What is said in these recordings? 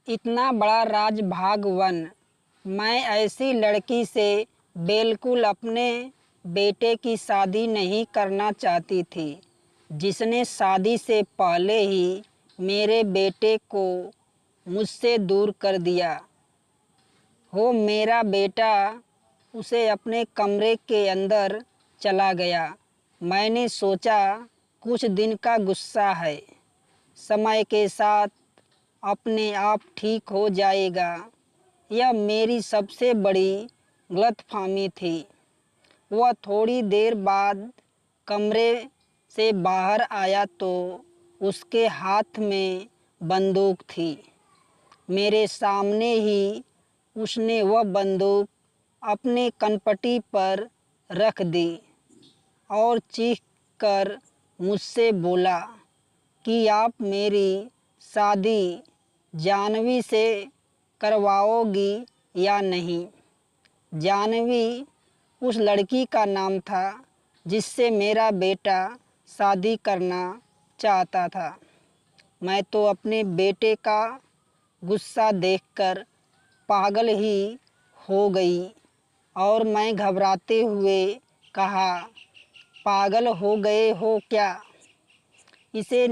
इतना बड़ा राजभाग वन, मैं ऐसी लड़की से बिल्कुल अपने बेटे की शादी नहीं करना चाहती थी, जिसने शादी से पहले ही मेरे बेटे को मुझसे दूर कर दिया हो। मेरा बेटा उसे अपने कमरे के अंदर चला गया। मैंने सोचा कुछ दिन का गुस्सा है, समय के साथ अपने आप ठीक हो जाएगा। यह मेरी सबसे बड़ी गलतफहमी थी। वह थोड़ी देर बाद कमरे से बाहर आया तो उसके हाथ में बंदूक थी। मेरे सामने ही उसने वह बंदूक अपने कनपटी पर रख दी और चीख कर मुझसे बोला कि आप मेरी शादी जानवी से करवाओगी या नहीं। जानवी उस लड़की का नाम था जिससे मेरा बेटा शादी करना चाहता था। मैं तो अपने बेटे का गुस्सा देखकर पागल ही हो गई और मैं घबराते हुए कहा, पागल हो गए हो क्या? इसे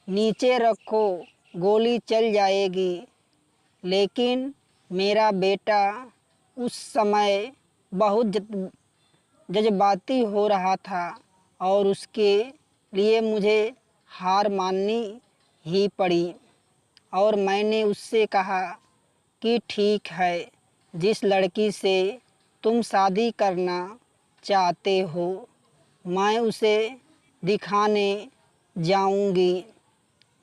नीचे रखो, गोली चल जाएगी। लेकिन मेरा बेटा उस समय बहुत जज्बाती हो रहा था और उसके लिए मुझे हार माननी ही पड़ी और मैंने उससे कहा कि ठीक है, जिस लड़की से तुम शादी करना चाहते हो मैं उसे दिखाने जाऊंगी।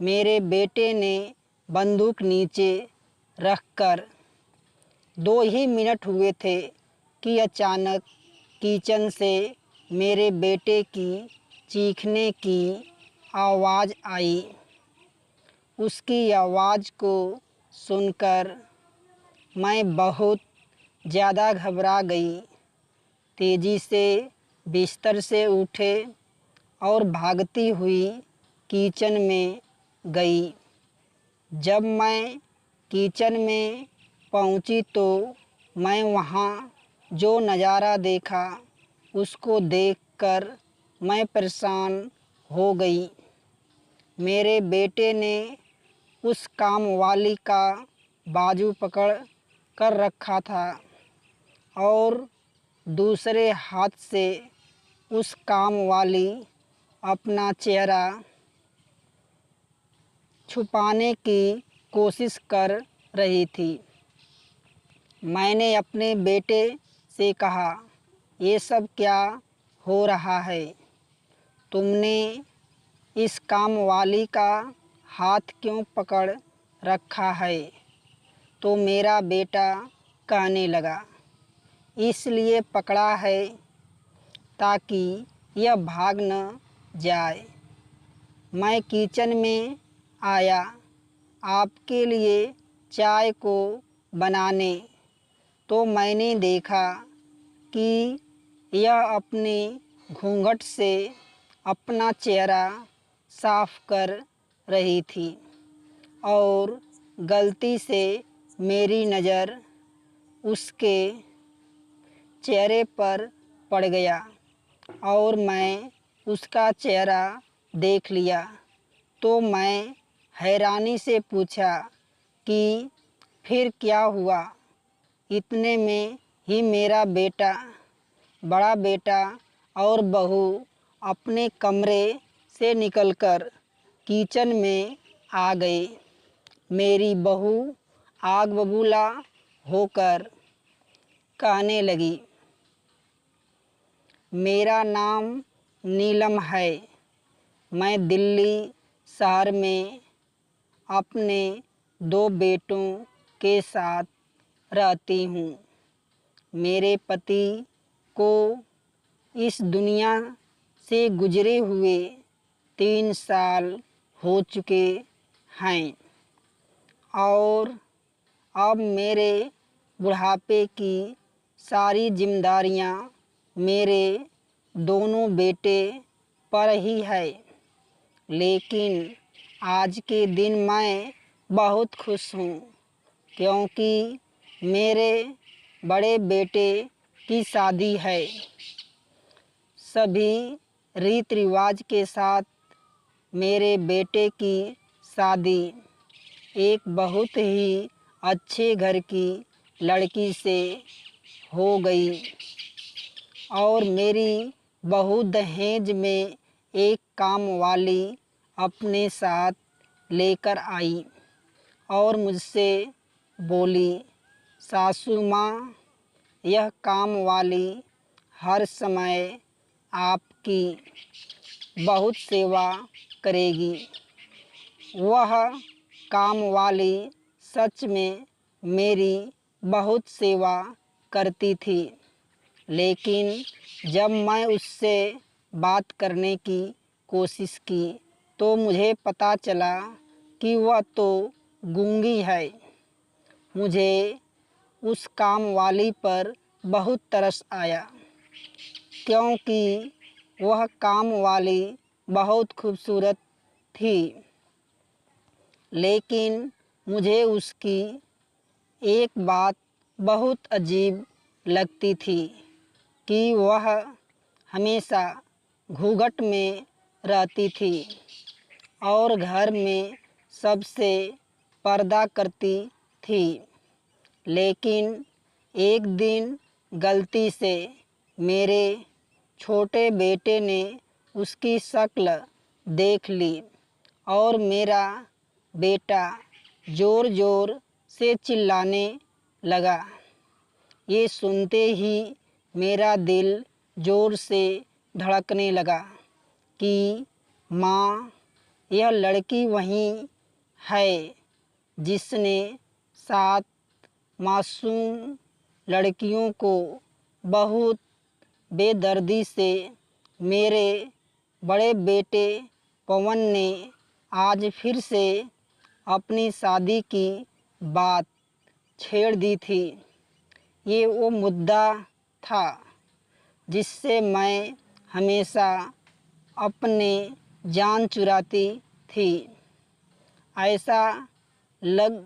मेरे बेटे ने बंदूक नीचे रखकर 2 ही मिनट हुए थे कि अचानक किचन से मेरे बेटे की चीखने की आवाज़ आई। उसकी आवाज़ को सुनकर मैं बहुत ज़्यादा घबरा गई। तेज़ी से बिस्तर से उठे और भागती हुई किचन में गई। जब मैं किचन में पहुंची तो मैं वहां जो नज़ारा देखा उसको देखकर मैं परेशान हो गई। मेरे बेटे ने उस काम वाली का बाजू पकड़ कर रखा था और दूसरे हाथ से उस काम वाली अपना चेहरा छुपाने की कोशिश कर रही थी। मैंने अपने बेटे से कहा, ये सब क्या हो रहा है? तुमने इस काम वाली का हाथ क्यों पकड़ रखा है? तो मेरा बेटा कहने लगा, इसलिए पकड़ा है ताकि यह भाग न जाए। मैं किचन में आया आपके लिए चाय को बनाने, तो मैंने देखा कि यह अपने घूंघट से अपना चेहरा साफ कर रही थी और गलती से मेरी नज़र उसके चेहरे पर पड़ गया और मैं उसका चेहरा देख लिया। तो मैं हैरानी से पूछा कि फिर क्या हुआ? इतने में ही मेरा बेटा, बड़ा बेटा और बहू अपने कमरे से निकलकर किचन में आ गए। मेरी बहू आग बबूला होकर कहने लगी, मेरा नाम नीलम है। मैं दिल्ली शहर में अपने 2 बेटों के साथ रहती हूँ। मेरे पति को इस दुनिया से गुजरे हुए 3 साल हो चुके हैं और अब मेरे बुढ़ापे की सारी जिम्मेदारियाँ मेरे दोनों बेटे पर ही है। लेकिन आज के दिन मैं बहुत खुश हूँ क्योंकि मेरे बड़े बेटे की शादी है। सभी रीति रिवाज के साथ मेरे बेटे की शादी एक बहुत ही अच्छे घर की लड़की से हो गई और मेरी बहू दहेज में एक काम वाली अपने साथ लेकर आई और मुझसे बोली, सासू माँ, यह काम वाली हर समय आपकी बहुत सेवा करेगी। वह काम वाली सच में मेरी बहुत सेवा करती थी, लेकिन जब मैं उससे बात करने की कोशिश की तो मुझे पता चला कि वह तो गूंगी है। मुझे उस काम वाली पर बहुत तरस आया, क्योंकि वह काम वाली बहुत खूबसूरत थी, लेकिन मुझे उसकी एक बात बहुत अजीब लगती थी कि वह हमेशा घूंघट में रहती थी और घर में सबसे पर्दा करती थी। लेकिन एक दिन गलती से मेरे छोटे बेटे ने उसकी शक्ल देख ली और मेरा बेटा ज़ोर ज़ोर से चिल्लाने लगा। ये सुनते ही मेरा दिल ज़ोर से धड़कने लगा कि माँ, यह लड़की वही है जिसने 7 मासूम लड़कियों को बहुत बेदर्दी से मेरे बड़े बेटे पवन ने आज फिर से अपनी शादी की बात छेड़ दी थी। ये वो मुद्दा था जिससे मैं हमेशा अपने जान चुराती थी। ऐसा लग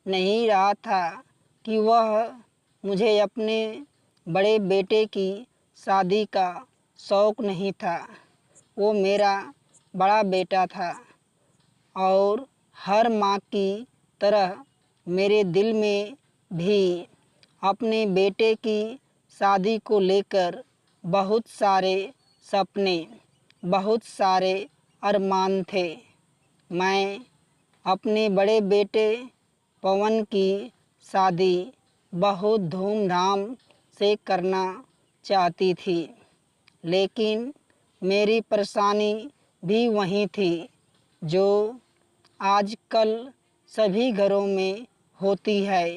नहीं रहा था कि वह मुझे अपने बड़े बेटे की शादी का शौक़ नहीं था। वो मेरा बड़ा बेटा था और हर माँ की तरह मेरे दिल में भी अपने बेटे की शादी को लेकर बहुत सारे सपने, बहुत सारे अरमान थे। मैं अपने बड़े बेटे पवन की शादी बहुत धूमधाम से करना चाहती थी, लेकिन मेरी परेशानी भी वही थी जो आजकल सभी घरों में होती है।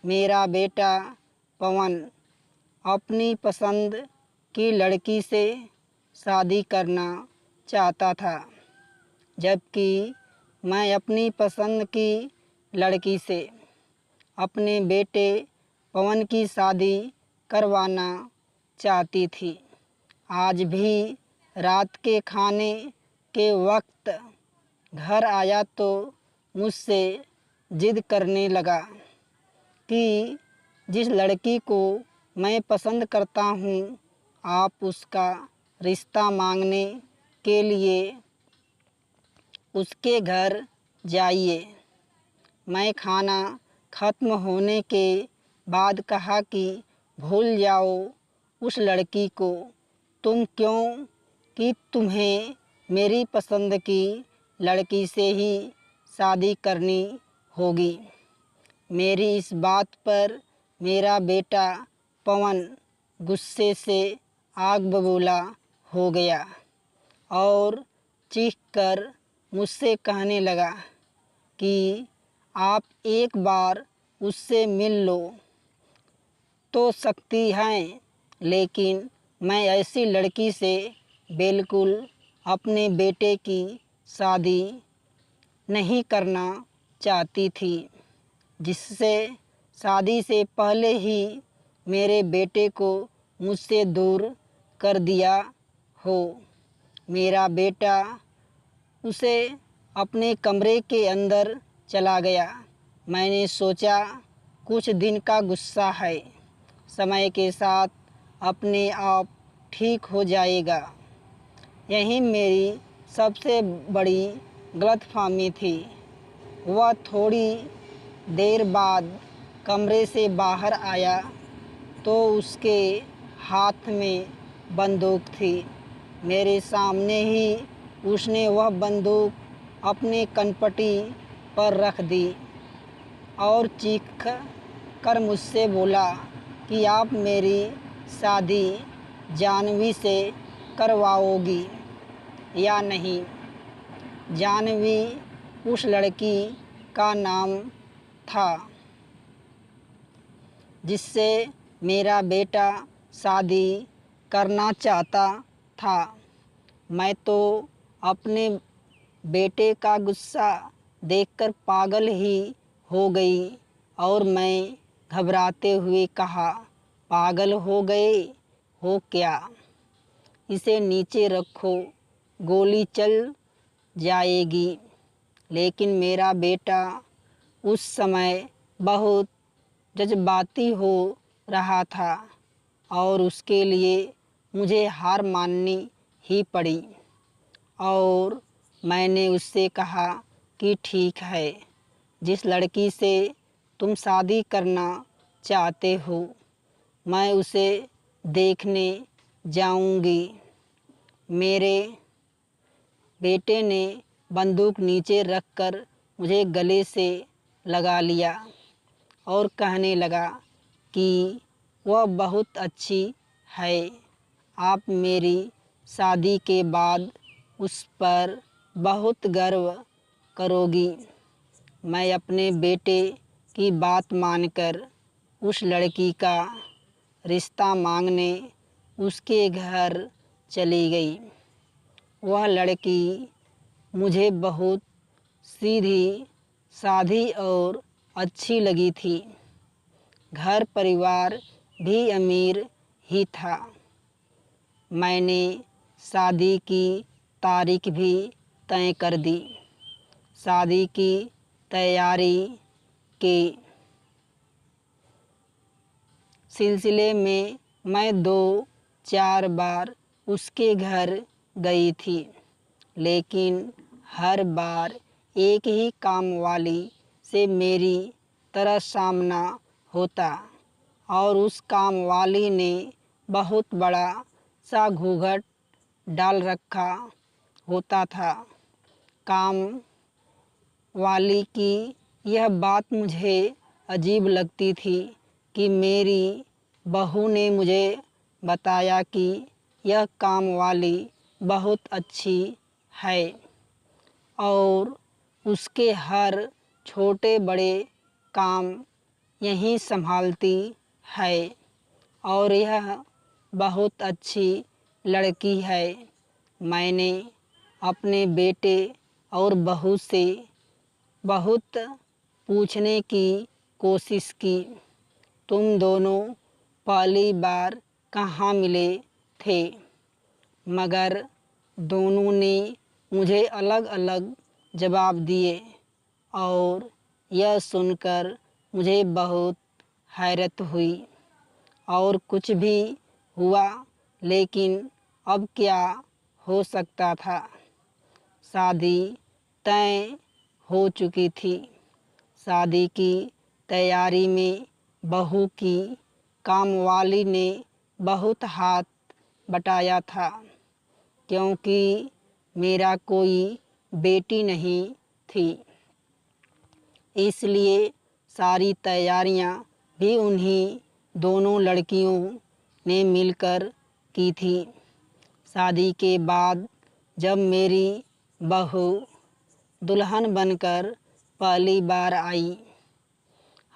मेरा बेटा पवन अपनी पसंद की लड़की से शादी करना चाहता था, जबकि मैं अपनी पसंद की लड़की से अपने बेटे पवन की शादी करवाना चाहती थी। आज भी रात के खाने के वक्त घर आया तो मुझसे ज़िद करने लगा कि जिस लड़की को मैं पसंद करता हूँ, आप उसका रिश्ता मांगने के लिए उसके घर जाइए। मैं खाना ख़त्म होने के बाद कहा कि भूल जाओ उस लड़की को तुम, क्यों कि तुम्हें मेरी पसंद की लड़की से ही शादी करनी होगी। मेरी इस बात पर मेरा बेटा पवन गुस्से से आग बबूला हो गया और चीखकर मुझसे कहने लगा कि आप एक बार उससे मिल लो तो सकती हैं, लेकिन मैं ऐसी लड़की से बिल्कुल अपने बेटे की शादी नहीं करना चाहती थी, जिससे शादी से पहले ही मेरे बेटे को मुझसे दूर कर दिया हो। मेरा बेटा उसे अपने कमरे के अंदर चला गया। मैंने सोचा कुछ दिन का गुस्सा है, समय के साथ अपने आप ठीक हो जाएगा। यही मेरी सबसे बड़ी गलतफहमी थी। वह थोड़ी देर बाद कमरे से बाहर आया तो उसके हाथ में बंदूक थी। मेरे सामने ही उसने वह बंदूक अपने कनपटी पर रख दी और चीख कर मुझसे बोला कि आप मेरी शादी जानवी से करवाओगी या नहीं। जानवी उस लड़की का नाम था जिससे मेरा बेटा शादी करना चाहता था। मैं तो अपने बेटे का गुस्सा देखकर पागल ही हो गई और मैं घबराते हुए कहा, पागल हो गए हो क्या? इसे नीचे रखो, गोली चल जाएगी। लेकिन मेरा बेटा उस समय बहुत जज्बाती हो रहा था और उसके लिए मुझे हार माननी ही पड़ी और मैंने उससे कहा कि ठीक है, जिस लड़की से तुम शादी करना चाहते हो मैं उसे देखने जाऊंगी। मेरे बेटे ने बंदूक नीचे रखकर मुझे गले से लगा लिया और कहने लगा कि वह बहुत अच्छी है, आप मेरी शादी के बाद उस पर बहुत गर्व करोगी। मैं अपने बेटे की बात मानकर उस लड़की का रिश्ता मांगने उसके घर चली गई। वह लड़की मुझे बहुत सीधी साधी और अच्छी लगी थी। घर परिवार भी अमीर ही था। मैंने शादी की तारीख भी तय कर दी। शादी की तैयारी के सिलसिले में मैं 2-4 बार उसके घर गई थी, लेकिन हर बार एक ही काम वाली से मेरी तरह सामना होता और उस काम वाली ने बहुत बड़ा सा घूंघट डाल रखा होता था। काम वाली की यह बात मुझे अजीब लगती थी कि मेरी बहू ने मुझे बताया कि यह काम वाली बहुत अच्छी है और उसके हर छोटे बड़े काम यही संभालती है और यह बहुत अच्छी लड़की है। मैंने अपने बेटे और बहू से बहुत पूछने की कोशिश की, तुम दोनों पहली बार कहाँ मिले थे? मगर दोनों ने मुझे अलग अलग जवाब दिए और यह सुनकर मुझे बहुत हैरत हुई और कुछ भी हुआ, लेकिन अब क्या हो सकता था। शादी तय हो चुकी थी। शादी की तैयारी में बहू की कामवाली ने बहुत हाथ बटाया था, क्योंकि मेरा कोई बेटी नहीं थी। इसलिए सारी तैयारियां भी उन्हीं दोनों लड़कियों ने मिलकर की थी। शादी के बाद जब मेरी बहू दुल्हन बनकर पहली बार आई,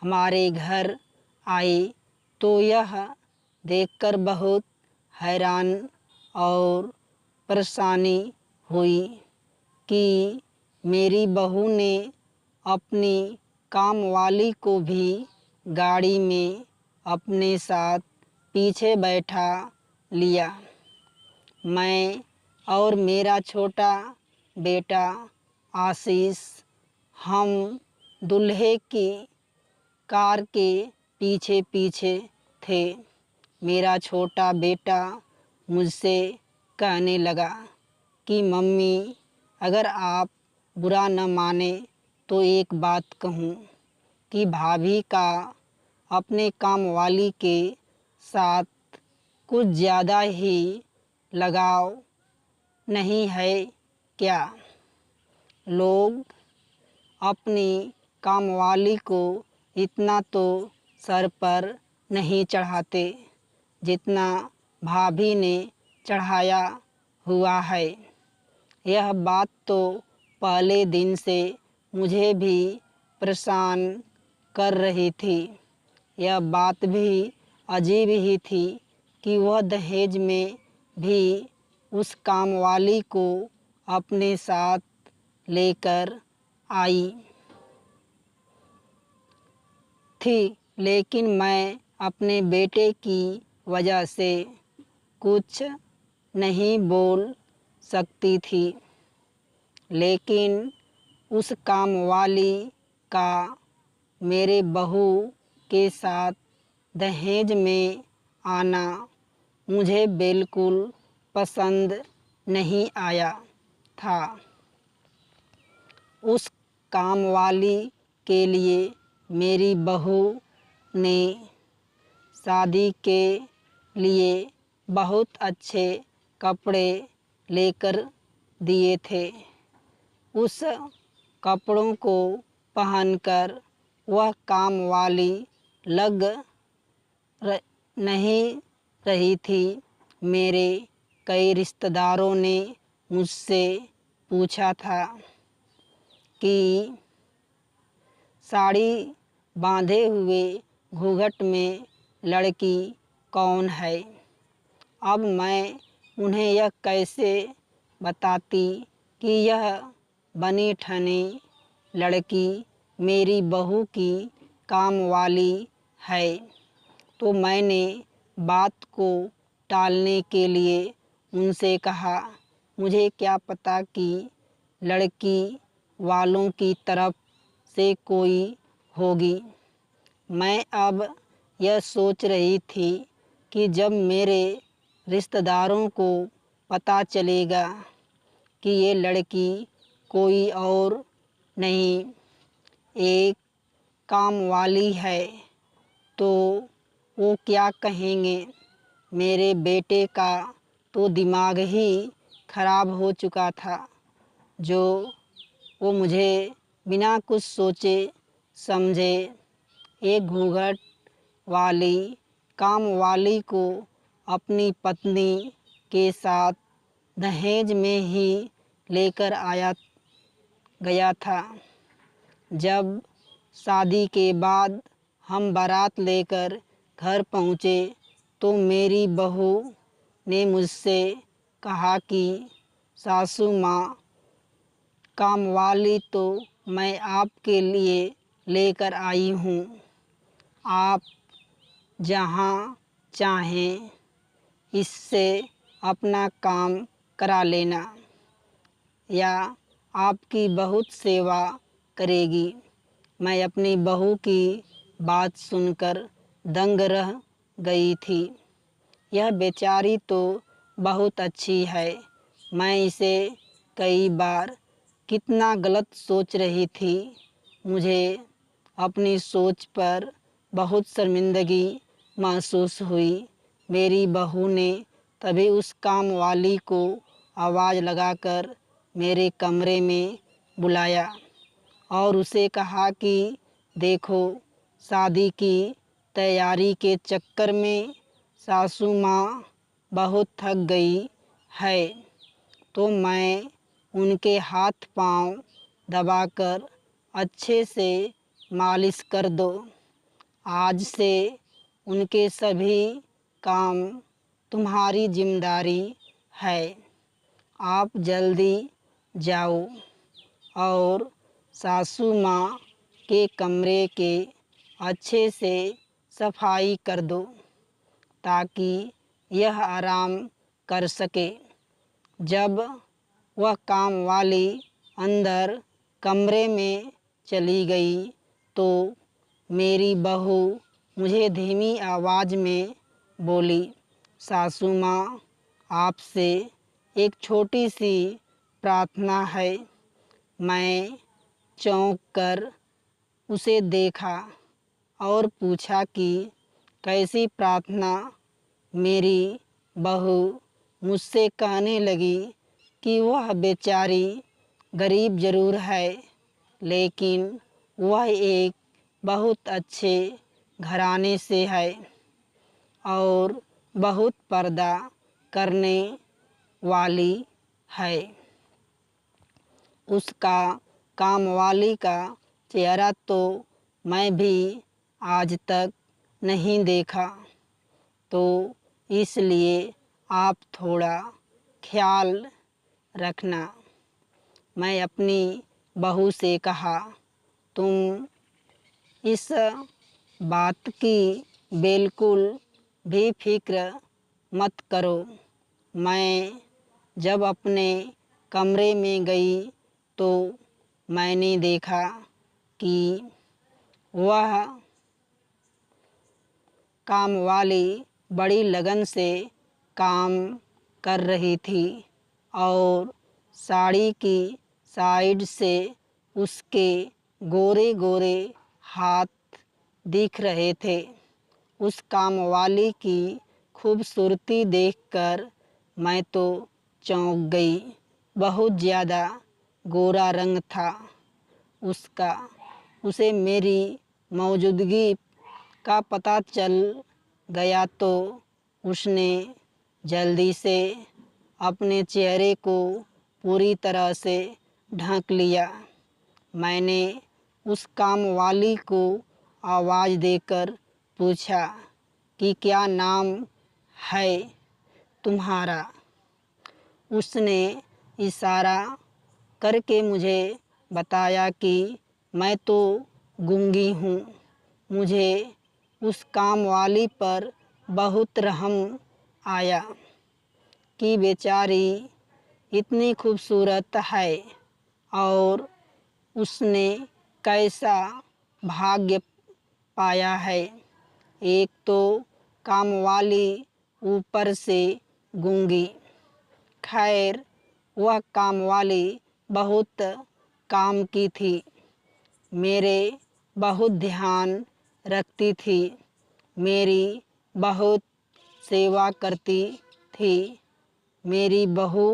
हमारे घर आई तो यह देखकर बहुत हैरान और परेशानी हुई कि मेरी बहू ने अपनी कामवाली को भी गाड़ी में अपने साथ पीछे बैठा लिया। मैं और मेरा छोटा बेटा आशीष हम दूल्हे की कार के पीछे पीछे थे। मेरा छोटा बेटा मुझसे कहने लगा कि मम्मी, अगर आप बुरा न माने तो एक बात कहूँ कि भाभी का अपने काम वाली के साथ कुछ ज़्यादा ही लगाव नहीं है क्या? लोग अपनी कामवाली को इतना तो सर पर नहीं चढ़ाते जितना भाभी ने चढ़ाया हुआ है। यह बात तो पहले दिन से मुझे भी परेशान कर रही थी। यह बात भी अजीब ही थी कि वह दहेज में भी उस कामवाली को अपने साथ लेकर आई थी, लेकिन मैं अपने बेटे की वजह से कुछ नहीं बोल सकती थी। लेकिन उस कामवाली का मेरे बहू के साथ दहेज में आना मुझे बिल्कुल पसंद नहीं आया था। उस कामवाली के लिए मेरी बहू ने शादी के लिए बहुत अच्छे कपड़े लेकर दिए थे। उस कपड़ों को पहनकर वह कामवाली लग नहीं रही थी। मेरे कई रिश्तेदारों ने मुझसे पूछा था कि साड़ी बांधे हुए घूंघट में लड़की कौन है। अब मैं उन्हें यह कैसे बताती कि यह बनी ठनी लड़की मेरी बहू की कामवाली है। तो मैंने बात को टालने के लिए उनसे कहा, मुझे क्या पता कि लड़की वालों की तरफ से कोई होगी। मैं अब यह सोच रही थी कि जब मेरे रिश्तेदारों को पता चलेगा कि ये लड़की कोई और नहीं एक कामवाली है तो वो क्या कहेंगे। मेरे बेटे का तो दिमाग ही खराब हो चुका था जो वो मुझे बिना कुछ सोचे समझे एक घूंघट वाली कामवाली को अपनी पत्नी के साथ दहेज में ही लेकर आया गया था। जब शादी के बाद हम बारात लेकर घर पहुँचे तो मेरी बहू ने मुझसे कहा कि सासू माँ, कामवाली तो मैं आपके लिए लेकर आई हूँ। आप जहाँ चाहें इससे अपना काम करा लेना या आपकी बहुत सेवा करेगी। मैं अपनी बहू की बात सुनकर दंग रह गई थी। यह बेचारी तो बहुत अच्छी है। मैं इसे कई बार कितना गलत सोच रही थी। मुझे अपनी सोच पर बहुत शर्मिंदगी महसूस हुई। मेरी बहू ने तभी उस कामवाली को आवाज़ लगाकर मेरे कमरे में बुलाया और उसे कहा कि देखो, शादी की तैयारी के चक्कर में सासू माँ बहुत थक गई है, तो मैं उनके हाथ पांव दबाकर अच्छे से मालिश कर दो। आज से उनके सभी काम तुम्हारी जिम्मेदारी है। आप जल्दी जाओ और सासू माँ के कमरे के अच्छे से सफाई कर दो ताकि यह आराम कर सके। जब वह काम वाली अंदर कमरे में चली गई तो मेरी बहू मुझे धीमी आवाज़ में बोली, सासू माँ, आपसे एक छोटी सी प्रार्थना है। मैं चौंक कर उसे देखा और पूछा कि कैसी प्रार्थना। मेरी बहू मुझसे कहने लगी कि वह बेचारी गरीब ज़रूर है, लेकिन वह एक बहुत अच्छे घराने से है और बहुत पर्दा करने वाली है। उसका कामवाली का चेहरा तो मैं भी आज तक नहीं देखा, तो इसलिए आप थोड़ा ख्याल रखना। मैं अपनी बहू से कहा, तुम इस बात की बिल्कुल भी फिक्र मत करो। मैं जब अपने कमरे में गई तो मैंने देखा कि वह कामवाली बड़ी लगन से काम कर रही थी और साड़ी की साइड से उसके गोरे गोरे हाथ दिख रहे थे। उस कामवाली की खूबसूरती देखकर मैं तो चौंक गई। बहुत ज़्यादा गोरा रंग था उसका। उसे मेरी मौजूदगी का पता चल गया तो उसने जल्दी से अपने चेहरे को पूरी तरह से ढक लिया। मैंने उस कामवाली को आवाज़ देकर पूछा कि क्या नाम है तुम्हारा। उसने इशारा करके मुझे बताया कि मैं तो गूंगी हूँ। मुझे उस कामवाली पर बहुत रहम आया कि बेचारी इतनी खूबसूरत है और उसने कैसा भाग्य पाया है। एक तो कामवाली ऊपर से गूंगी। खैर, वह कामवाली बहुत काम की थी, मेरे बहुत ध्यान रखती थी, मेरी बहुत सेवा करती थी। मेरी बहू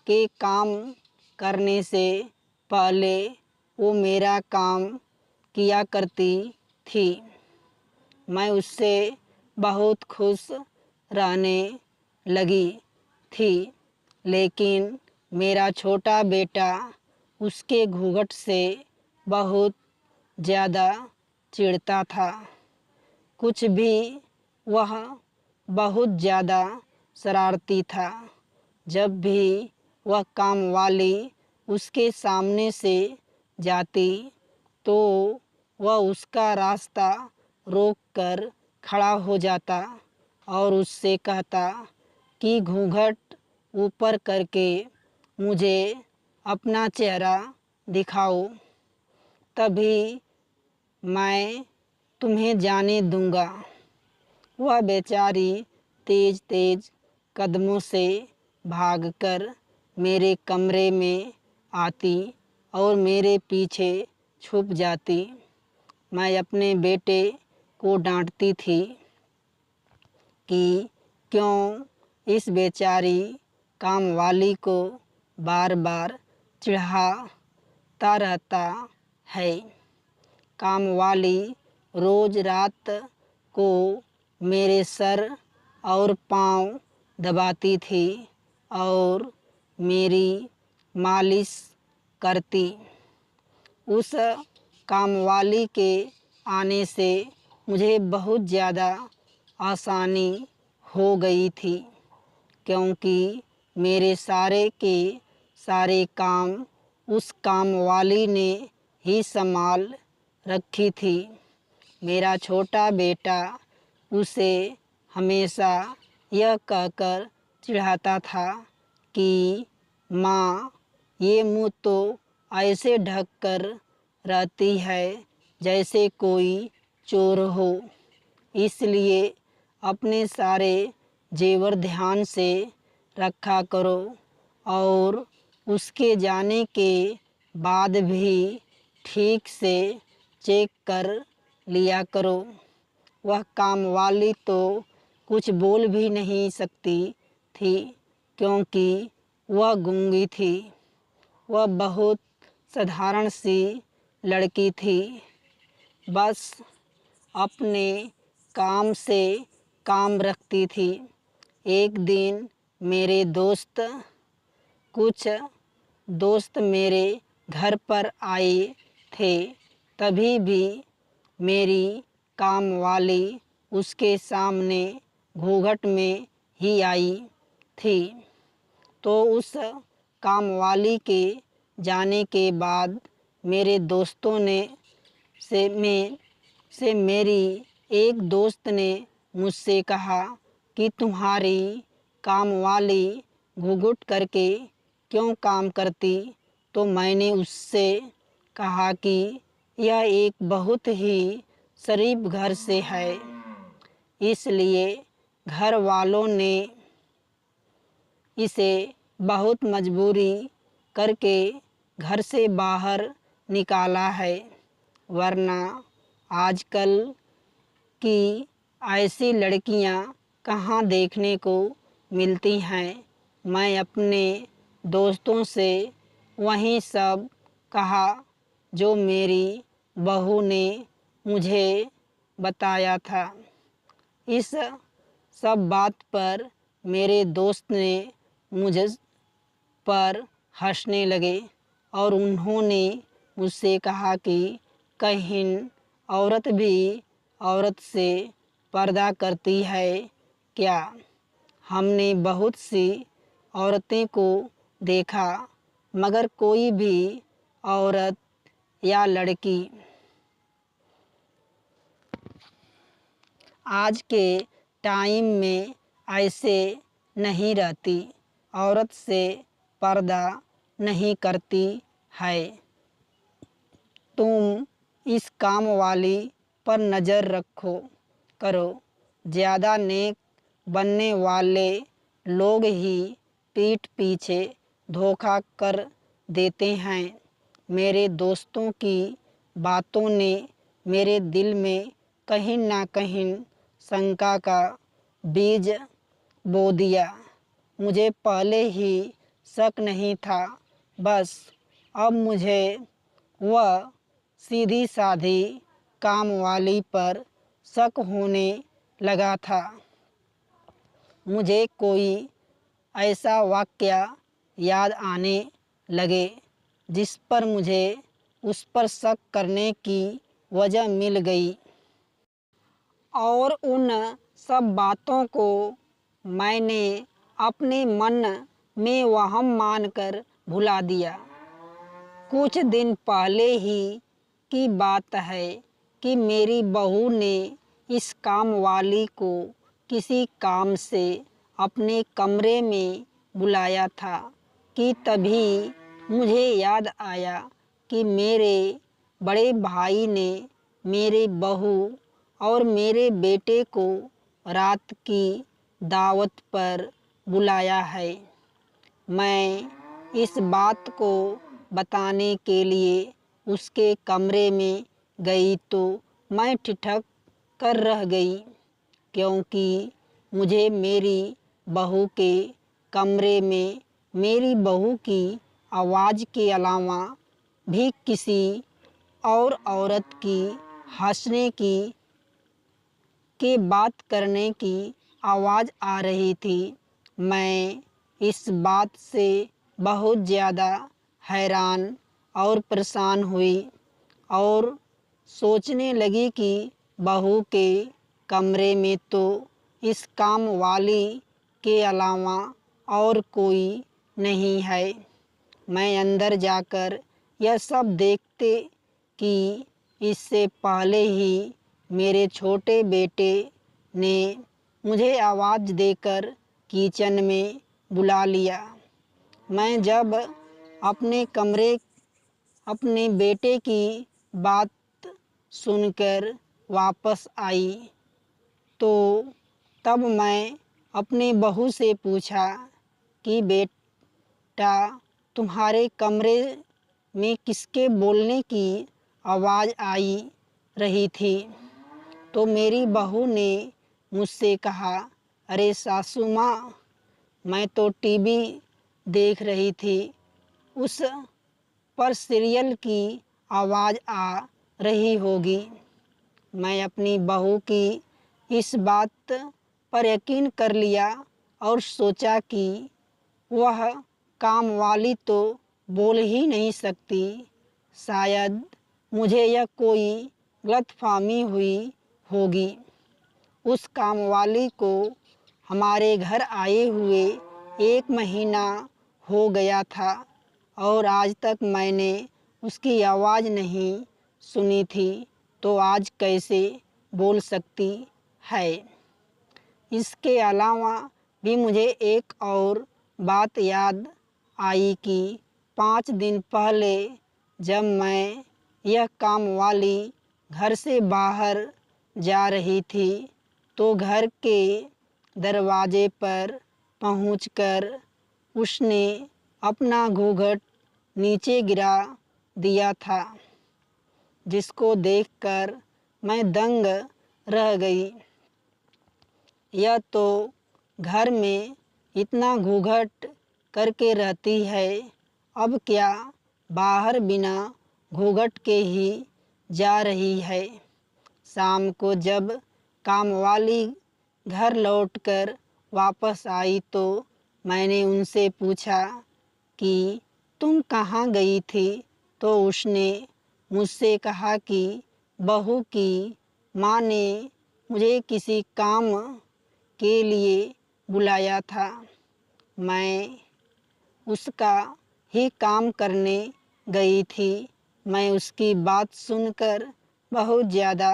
के काम करने से पहले वो मेरा काम किया करती थी। मैं उससे बहुत खुश रहने लगी थी, लेकिन मेरा छोटा बेटा उसके घूंघट से बहुत ज़्यादा चिढ़ता था। कुछ भी वह बहुत ज़्यादा शरारती था। जब भी वह कामवाली उसके सामने से जाती तो वह उसका रास्ता रोक कर खड़ा हो जाता और उससे कहता कि घूंघट ऊपर करके मुझे अपना चेहरा दिखाओ, तभी मैं तुम्हें जाने दूंगा। वह बेचारी तेज़ तेज़ कदमों से भागकर मेरे कमरे में आती और मेरे पीछे छुप जाती। मैं अपने बेटे को डांटती थी कि क्यों इस बेचारी कामवाली को बार बार चिढ़ाता रहता है। कामवाली रोज़ रात को मेरे सर और पाँव दबाती थी और मेरी मालिश करती। उस कामवाली के आने से मुझे बहुत ज़्यादा आसानी हो गई थी, क्योंकि मेरे सारे के सारे काम उस कामवाली ने ही संभाल रखी थी। मेरा छोटा बेटा उसे हमेशा यह कहकर चिढ़ाता था कि माँ, ये मुँह तो ऐसे ढक कर रहती है जैसे कोई चोर हो। इसलिए अपने सारे जेवर ध्यान से रखा करो और उसके जाने के बाद भी ठीक से चेक कर लिया करो। वह काम वाली तो कुछ बोल भी नहीं सकती थी क्योंकि वह गूंगी थी। वह बहुत साधारण सी लड़की थी, बस अपने काम से काम रखती थी। एक दिन मेरे कुछ दोस्त मेरे घर पर आए थे, तभी भी मेरी काम वाली उसके सामने घूंघट में ही आई थी। तो उस काम वाली के जाने के बाद मेरे दोस्तों ने से मेरी एक दोस्त ने मुझसे कहा कि तुम्हारी काम वाली घूंघट करके क्यों काम करती। तो मैंने उससे कहा कि यह एक बहुत ही शरीफ घर से है, इसलिए घर वालों ने इसे बहुत मजबूरी करके घर से बाहर निकाला है, वरना आजकल की ऐसी लड़कियां कहाँ देखने को मिलती हैं। मैं अपने दोस्तों से वही सब कहा जो मेरी बहू ने मुझे बताया था। इस सब बात पर मेरे दोस्त ने मुझ पर हंसने लगे और उन्होंने मुझसे कहा कि कहीं औरत भी औरत से पर्दा करती है क्या। हमने बहुत सी औरतें को देखा, मगर कोई भी औरत या लड़की आज के टाइम में ऐसे नहीं रहती, औरत से पर्दा नहीं करती है। तुम इस काम वाली पर नज़र रखो करो। ज़्यादा नेक बनने वाले लोग ही पीठ पीछे धोखा कर देते हैं। मेरे दोस्तों की बातों ने मेरे दिल में कहीं ना कहीं शंका का बीज बो दिया। मुझे पहले ही शक नहीं था, बस अब मुझे वह सीधी साधी काम वाली पर शक होने लगा था। मुझे कोई ऐसा वाक़या याद आने लगे जिस पर मुझे उस पर शक करने की वजह मिल गई, और उन सब बातों को मैंने अपने मन में वहम मानकर भुला दिया। कुछ दिन पहले ही की बात है कि मेरी बहू ने इस काम वाली को किसी काम से अपने कमरे में बुलाया था कि तभी मुझे याद आया कि मेरे बड़े भाई ने मेरे बहू और मेरे बेटे को रात की दावत पर बुलाया है। मैं इस बात को बताने के लिए उसके कमरे में गई तो मैं ठिठक कर रह गई, क्योंकि मुझे मेरी बहू के कमरे में मेरी बहू की आवाज़ के अलावा भी किसी और औरत की हंसने की के बात करने की आवाज़ आ रही थी। मैं इस बात से बहुत ज़्यादा हैरान और परेशान हुई और सोचने लगी कि बहू के कमरे में तो इस काम वाली के अलावा और कोई नहीं है। मैं अंदर जाकर यह सब देखते कि इससे पहले ही मेरे छोटे बेटे ने मुझे आवाज़ देकर किचन में बुला लिया। मैं जब अपने बेटे की बात सुनकर वापस आई तो तब मैं अपनी बहू से पूछा कि बेटा, तुम्हारे कमरे में किसके बोलने की आवाज़ आई रही थी? तो मेरी बहू ने मुझसे कहा, अरे सासू माँ, मैं तो टीवी देख रही थी, उस पर सीरियल की आवाज़ आ रही होगी। मैं अपनी बहू की इस बात पर यकीन कर लिया और सोचा कि वह काम वाली तो बोल ही नहीं सकती, शायद मुझे यह कोई गलतफहमी हुई होगी। उस काम वाली को हमारे घर आए हुए 1 महीना हो गया था और आज तक मैंने उसकी आवाज़ नहीं सुनी थी, तो आज कैसे बोल सकती है। इसके अलावा भी मुझे एक और बात याद आई कि 5 दिन पहले जब मैं यह काम वाली घर से बाहर जा रही थी तो घर के दरवाजे पर पहुंचकर उसने अपना घूंघट नीचे गिरा दिया था, जिसको देखकर मैं दंग रह गई। यह तो घर में इतना घूंघट करके रहती है, अब क्या बाहर बिना घूंघट के ही जा रही है। शाम को जब काम वाली घर लौटकर वापस आई तो मैंने उनसे पूछा कि तुम कहाँ गई थी? तो उसने मुझसे कहा कि बहू की माँ ने मुझे किसी काम के लिए बुलाया था, मैं उसका ही काम करने गई थी। मैं उसकी बात सुनकर बहुत ज़्यादा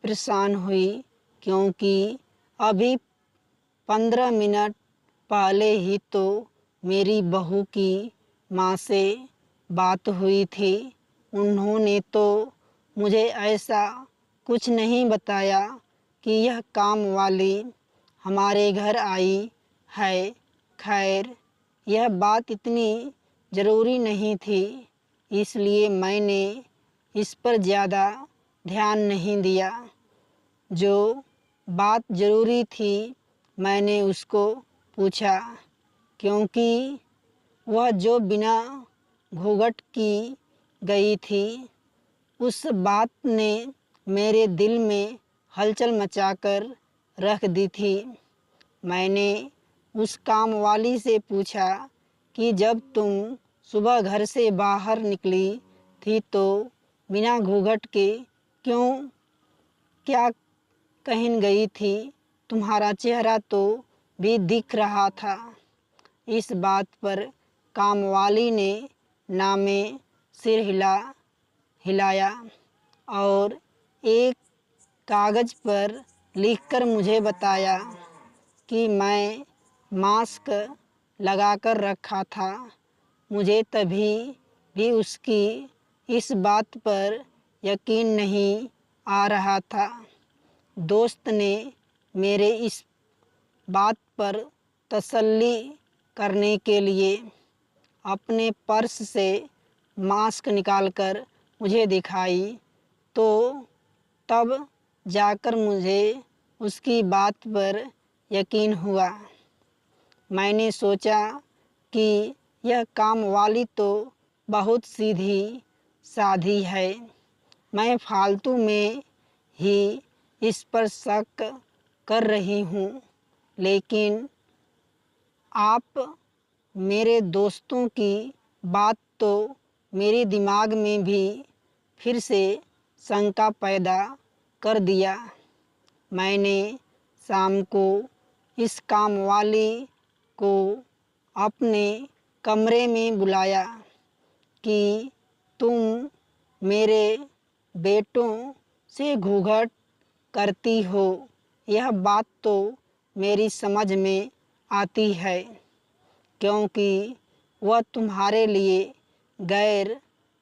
परेशान हुई, क्योंकि अभी 15 मिनट पहले ही तो मेरी बहू की माँ से बात हुई थी। उन्होंने तो मुझे ऐसा कुछ नहीं बताया कि यह काम वाली हमारे घर आई है। खैर, यह बात इतनी ज़रूरी नहीं थी, इसलिए मैंने इस पर ज़्यादा ध्यान नहीं दिया। जो बात ज़रूरी थी मैंने उसको पूछा, क्योंकि वह जो बिना घूंघट की गई थी, उस बात ने मेरे दिल में हलचल मचाकर रख दी थी। मैंने उस काम वाली से पूछा कि जब तुम सुबह घर से बाहर निकली थी तो बिना घूंघट के क्यों, क्या कहीं गई थी? तुम्हारा चेहरा तो भी दिख रहा था। इस बात पर काम वाली ने ना में सिर हिलाया और एक कागज़ पर लिखकर मुझे बताया कि मैं मास्क लगाकर रखा था। मुझे तभी भी उसकी इस बात पर यकीन नहीं आ रहा था। दोस्त ने मेरे इस बात पर तसल्ली करने के लिए अपने पर्स से मास्क निकालकर मुझे दिखाई, तो तब जाकर मुझे उसकी बात पर यकीन हुआ। मैंने सोचा कि यह काम वाली तो बहुत सीधी साधी है, मैं फालतू में ही इस पर शक कर रही हूँ। लेकिन आप मेरे दोस्तों की बात तो मेरे दिमाग में भी फिर से शंका पैदा कर दिया। मैंने शाम को इस काम वाली को अपने कमरे में बुलाया कि तुम मेरे बेटों से घूंघट करती हो, यह बात तो मेरी समझ में आती है, क्योंकि वह तुम्हारे लिए गैर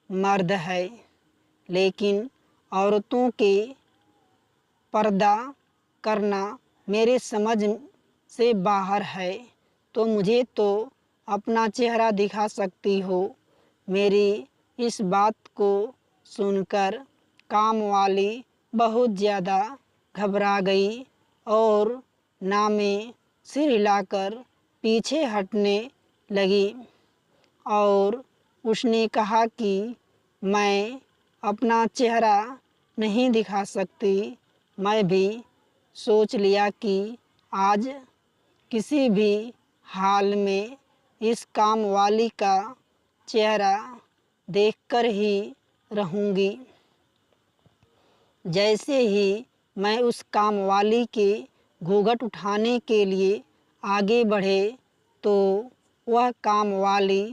मर्द है। लेकिन औरतों के पर्दा करना मेरे समझ से बाहर है। तो मुझे तो अपना चेहरा दिखा सकती हो। मेरी इस बात को सुनकर काम वाली बहुत ज़्यादा घबरा गई और ना में सिर हिलाकर पीछे हटने लगी और उसने कहा कि मैं अपना चेहरा नहीं दिखा सकती। मैं भी सोच लिया कि आज किसी भी हाल में इस काम वाली का चेहरा देखकर ही रहूँगी। जैसे ही मैं उस काम वाली के घूंघट उठाने के लिए आगे बढ़े तो वह काम वाली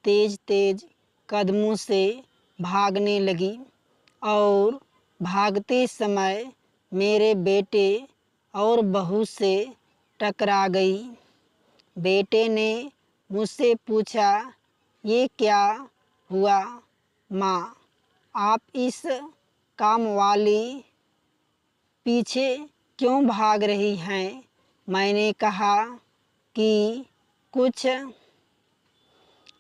तेज तेज कदमों से भागने लगी और भागते समय मेरे बेटे और बहू से टकरा गई। बेटे ने मुझसे पूछा, ये क्या हुआ माँ? आप इस काम वाली पीछे क्यों भाग रही हैं? मैंने कहा कि कुछ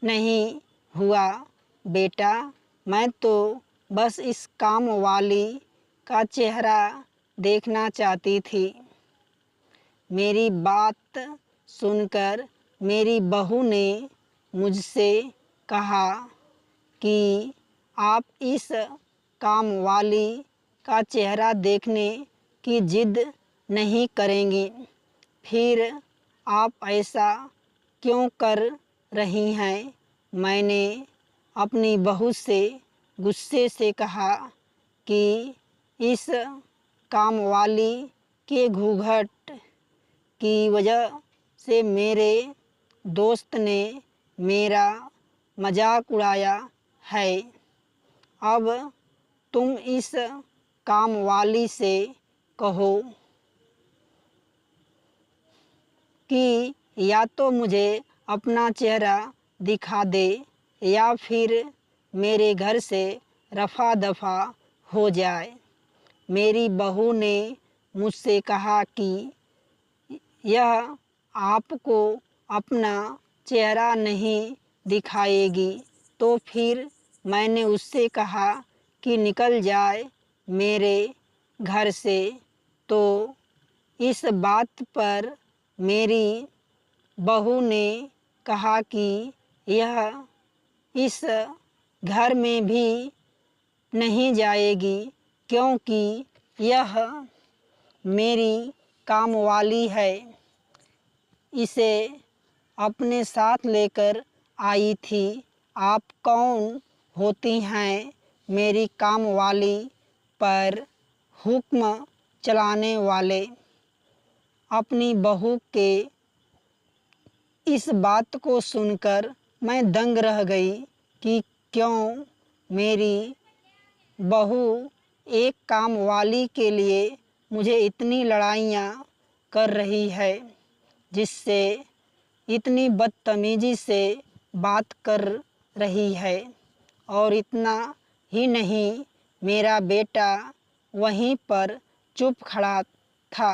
नहीं हुआ बेटा, मैं तो बस इस काम वाली का चेहरा देखना चाहती थी। मेरी बात सुनकर मेरी बहू ने मुझसे कहा कि आप इस काम वाली का चेहरा देखने की जिद नहीं करेंगी, फिर आप ऐसा क्यों कर रही हैं? मैंने अपनी बहू से गुस्से से कहा कि इस काम वाली के घूंघट की वजह से मेरे दोस्त ने मेरा मजाक उड़ाया है। अब तुम इस काम वाली से कहो कि या तो मुझे अपना चेहरा दिखा दे या फिर मेरे घर से रफ़ा दफ़ा हो जाए। मेरी बहू ने मुझसे कहा कि यह आपको अपना चेहरा नहीं दिखाएगी। तो फिर मैंने उससे कहा कि निकल जाए मेरे घर से। तो इस बात पर मेरी बहू ने कहा कि यह इस घर में भी नहीं जाएगी क्योंकि यह मेरी काम वाली है। इसे अपने साथ लेकर आई थी। आप कौन होती हैं मेरी काम वाली पर हुक्म चलाने वाले? अपनी बहू के इस बात को सुनकर मैं दंग रह गई कि क्यों मेरी बहू एक काम वाली के लिए मुझे इतनी लड़ाइयाँ कर रही है, जिससे इतनी बदतमीज़ी से बात कर रही है। और इतना ही नहीं, मेरा बेटा वहीं पर चुप खड़ा था,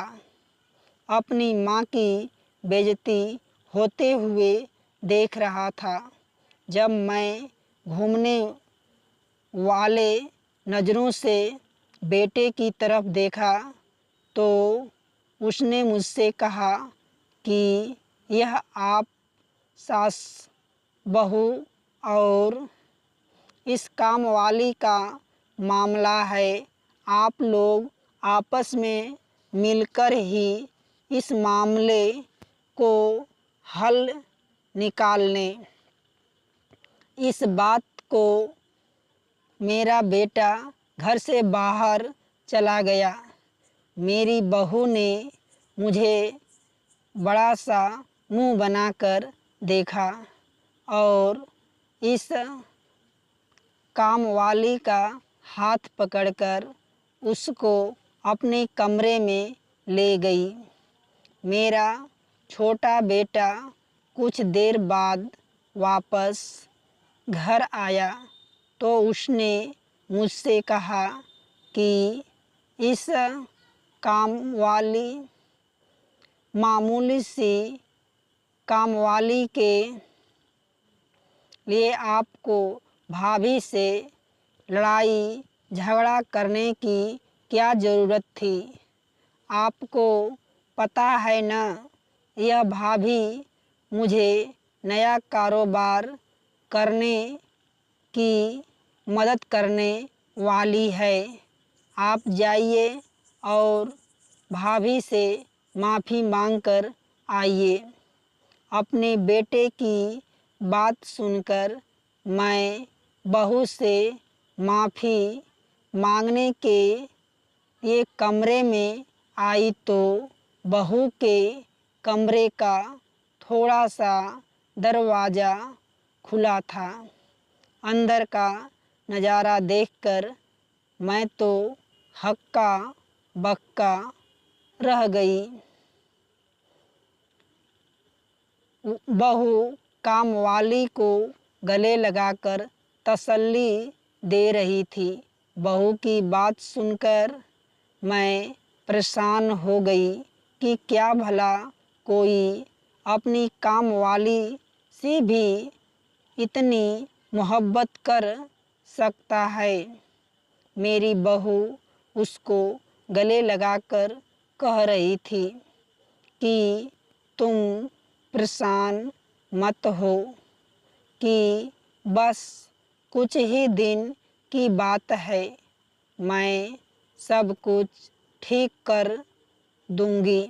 अपनी माँ की बेइज्जती होते हुए देख रहा था। जब मैं घूमने वाले नज़रों से बेटे की तरफ देखा तो उसने मुझसे कहा कि यह आप सास बहू और इस काम वाली का मामला है। आप लोग आपस में मिलकर ही इस मामले को हल निकाल लें। इस बात को मेरा बेटा घर से बाहर चला गया। मेरी बहू ने मुझे बड़ा सा मुंह बनाकर देखा और इस काम वाली का हाथ पकड़कर उसको अपने कमरे में ले गई। मेरा छोटा बेटा कुछ देर बाद वापस घर आया तो उसने मुझसे कहा कि इस मामूली सी कामवाली के लिए आपको भाभी से लड़ाई झगड़ा करने की क्या ज़रूरत थी? आपको पता है न, यह भाभी मुझे नया कारोबार करने की मदद करने वाली है। आप जाइए और भाभी से माफ़ी मांगकर आइए। अपने बेटे की बात सुनकर मैं बहू से माफ़ी मांगने के ये कमरे में आई तो बहू के कमरे का थोड़ा सा दरवाज़ा खुला था। अंदर का नज़ारा देखकर मैं तो हक्का बक्का रह गई। बहू कामवाली को गले लगाकर तसल्ली दे रही थी। बहू की बात सुनकर मैं परेशान हो गई कि क्या भला कोई अपनी कामवाली से भी इतनी मोहब्बत कर सकता है। मेरी बहू उसको गले लगाकर कह रही थी कि तुम परेशान मत हो, कि बस कुछ ही दिन की बात है, मैं सब कुछ ठीक कर दूंगी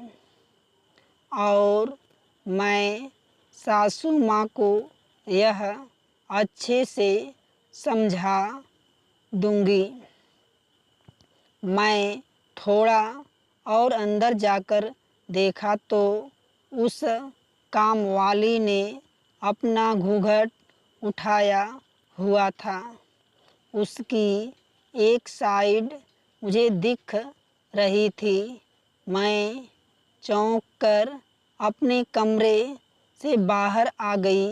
और मैं सासू माँ को यह अच्छे से समझा दूंगी। मैं थोड़ा और अंदर जाकर देखा तो उस कामवाली ने अपना घूंघट उठाया हुआ था। उसकी एक साइड मुझे दिख रही थी। मैं चौंक कर अपने कमरे से बाहर आ गई।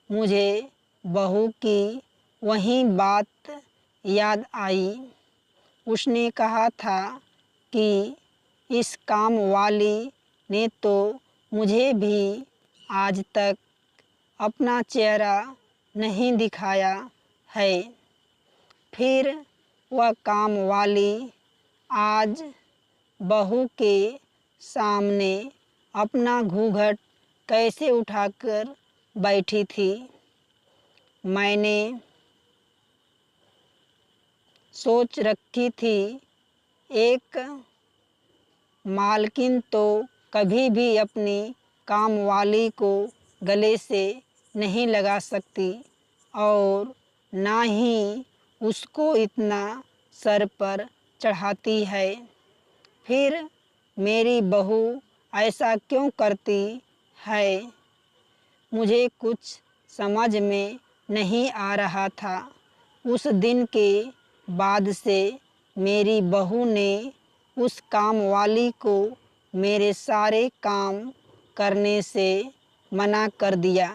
मुझे बहू की वही बात याद आई। उसने कहा था कि इस कामवाली ने तो मुझे भी आज तक अपना चेहरा नहीं दिखाया है। फिर वह कामवाली आज बहू के सामने अपना घूंघट कैसे उठाकर बैठी थी। मैंने सोच रखी थी एक मालकिन तो कभी भी अपनी कामवाली को गले से नहीं लगा सकती और ना ही उसको इतना सर पर चढ़ाती है। फिर मेरी बहू ऐसा क्यों करती है? मुझे कुछ समझ में नहीं आ रहा था। उस दिन के बाद से मेरी बहू ने उस कामवाली को मेरे सारे काम करने से मना कर दिया।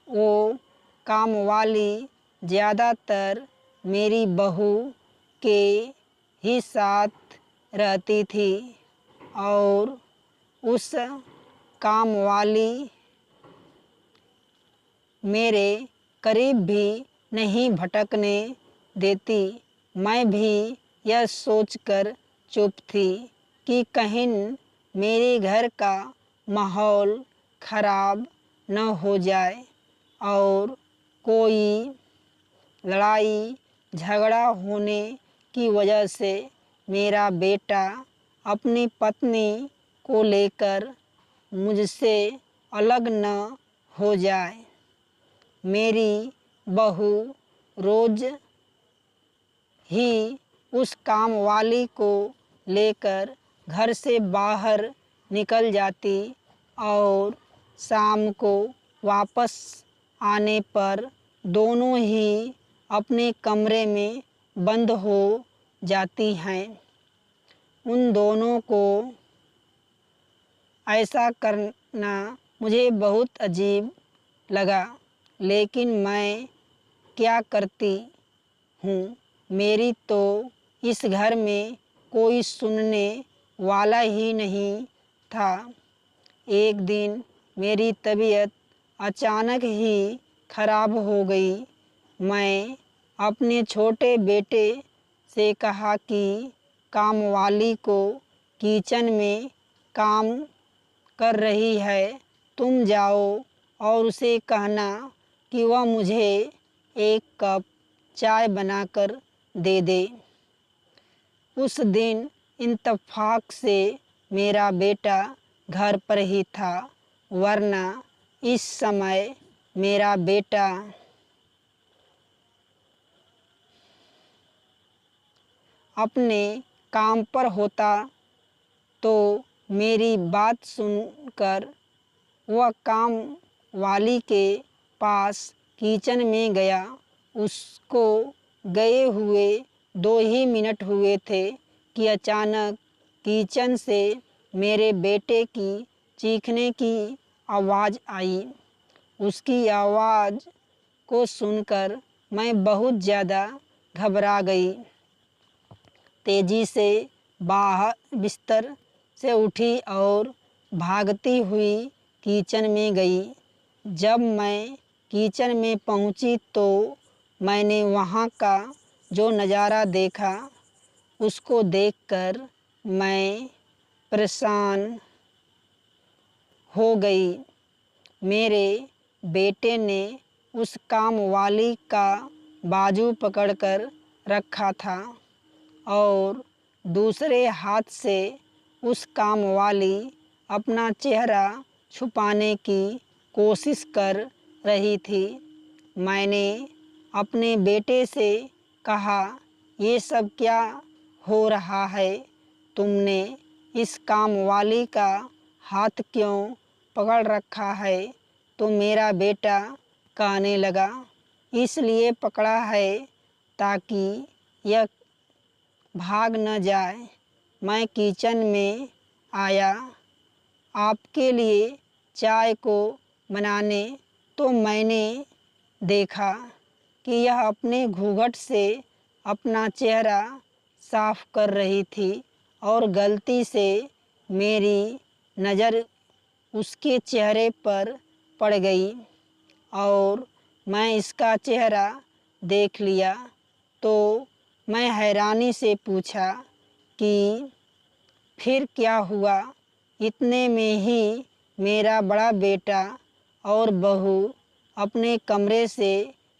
वो कामवाली ज़्यादातर मेरी बहू के ही साथ रहती थी और उस कामवाली मेरे करीब भी नहीं भटकने देती। मैं भी यह सोचकर चुप थी कि कहीं मेरे घर का माहौल खराब न हो जाए और कोई लड़ाई झगड़ा होने की वजह से मेरा बेटा अपनी पत्नी को लेकर मुझसे अलग न हो जाए। मेरी बहू रोज़ ही उस कामवाली को लेकर घर से बाहर निकल जाती और शाम को वापस आने पर दोनों ही अपने कमरे में बंद हो जाती हैं। उन दोनों को ऐसा करना मुझे बहुत अजीब लगा, लेकिन मैं क्या करती। हूँ। मेरी तो इस घर में कोई सुनने वाला ही नहीं था। एक दिन मेरी तबीयत अचानक ही खराब हो गई। मैं अपने छोटे बेटे से कहा कि कामवाली को किचन में काम कर रही है, तुम जाओ और उसे कहना कि वह मुझे एक कप चाय बनाकर दे दे। उस दिन इत्तेफाक से मेरा बेटा घर पर ही था, वरना इस समय मेरा बेटा अपने काम पर होता। तो मेरी बात सुनकर वह काम वाली के पास किचन में गया। उसको गए हुए 2 ही मिनट हुए थे कि अचानक किचन से मेरे बेटे की चीखने की आवाज़ आई। उसकी आवाज़ को सुनकर मैं बहुत ज़्यादा घबरा गई। तेज़ी से बाहर बिस्तर से उठी और भागती हुई किचन में गई। जब मैं किचन में पहुंची तो मैंने वहां का जो नज़ारा देखा, उसको देखकर मैं परेशान हो गई। मेरे बेटे ने उस काम वाली का बाजू पकड़कर रखा था और दूसरे हाथ से उस काम वाली अपना चेहरा छुपाने की कोशिश कर रही थी। मैंने अपने बेटे से कहा, ये सब क्या हो रहा है? तुमने इस काम वाली का हाथ क्यों पकड़ रखा है? तो मेरा बेटा कहने लगा, इसलिए पकड़ा है ताकि यह भाग न जाए। मैं किचन में आया आपके लिए चाय को बनाने, तो मैंने देखा कि यह अपने घूंघट से अपना चेहरा साफ कर रही थी और गलती से मेरी नज़र उसके चेहरे पर पड़ गई और मैं इसका चेहरा देख लिया। तो मैं हैरानी से पूछा कि फिर क्या हुआ? इतने में ही मेरा बड़ा बेटा और बहू अपने कमरे से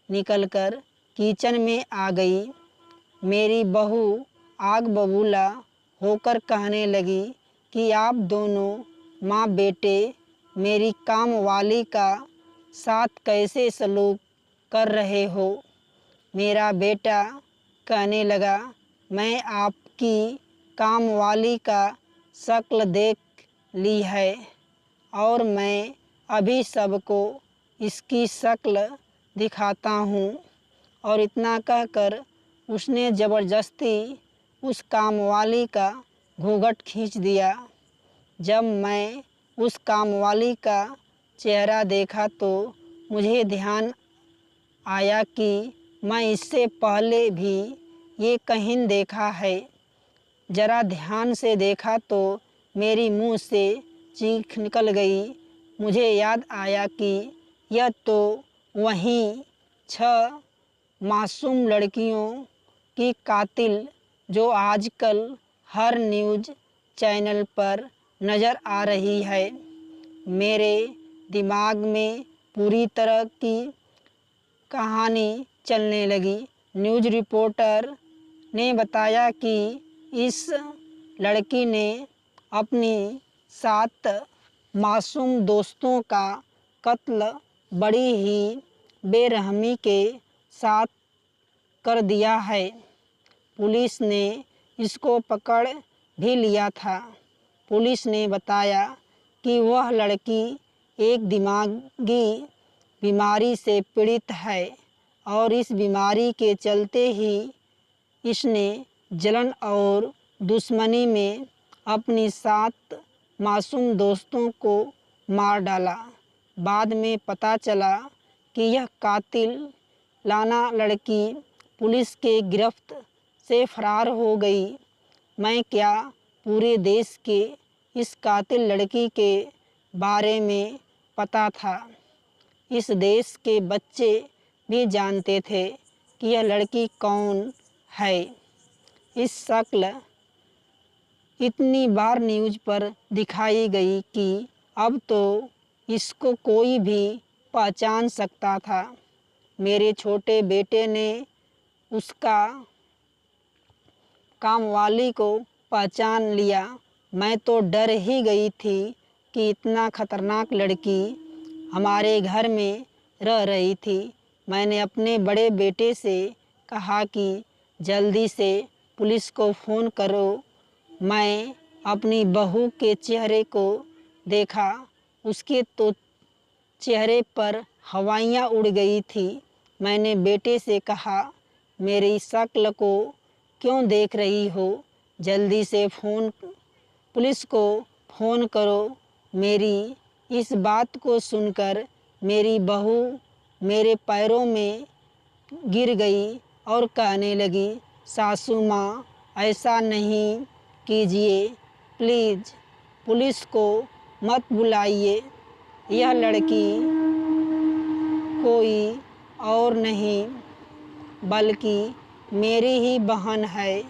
निकलकर किचन में आ गई। मेरी बहू आग बबूला होकर कहने लगी कि आप दोनों माँ बेटे मेरी काम वाली का साथ कैसे सलूक कर रहे हो? मेरा बेटा कहने लगा, मैं आपकी काम वाली का शक्ल देख ली है और मैं अभी सबको इसकी शक्ल दिखाता हूँ। और इतना कहकर उसने ज़बरदस्ती उस काम वाली का घूंघट खींच दिया। जब मैं उस काम वाली का चेहरा देखा तो मुझे ध्यान आया कि मैं इससे पहले भी ये कहीं देखा है। ज़रा ध्यान से देखा तो मेरी मुंह से चीख निकल गई। मुझे याद आया कि यह तो वही 6 मासूम लड़कियों की कातिल जो आजकल हर न्यूज़ चैनल पर नज़र आ रही है। मेरे दिमाग में पूरी तरह की कहानी चलने लगी। न्यूज़ रिपोर्टर ने बताया कि इस लड़की ने अपनी 7 मासूम दोस्तों का कत्ल बड़ी ही बेरहमी के साथ कर दिया है। पुलिस ने इसको पकड़ भी लिया था। पुलिस ने बताया कि वह लड़की एक दिमागी बीमारी से पीड़ित है और इस बीमारी के चलते ही इसने जलन और दुश्मनी में अपनी 7 मासूम दोस्तों को मार डाला। बाद में पता चला कि यह कातिल लाना लड़की पुलिस के गिरफ्त से फरार हो गई। मैं क्या पूरे देश के इस कातिल लड़की के बारे में पता था। इस देश के बच्चे भी जानते थे कि यह लड़की कौन है। इस शक्ल इतनी बार न्यूज़ पर दिखाई गई कि अब तो इसको कोई भी पहचान सकता था। मेरे छोटे बेटे ने उसका कामवाली को पहचान लिया। मैं तो डर ही गई थी कि इतना खतरनाक लड़की हमारे घर में रह रही थी। मैंने अपने बड़े बेटे से कहा कि जल्दी से पुलिस को फ़ोन करो। मैं अपनी बहू के चेहरे को देखा, उसके तो चेहरे पर हवाइयाँ उड़ गई थी। मैंने बेटे से कहा, मेरी शक्ल को क्यों देख रही हो? जल्दी से पुलिस को फ़ोन करो। मेरी इस बात को सुनकर मेरी बहू मेरे पैरों में गिर गई और कहने लगी, सासू माँ, ऐसा नहीं कीजिए, प्लीज़ पुलिस को मत बुलाइए। यह लड़की कोई और नहीं बल्कि मेरी ही बहन है,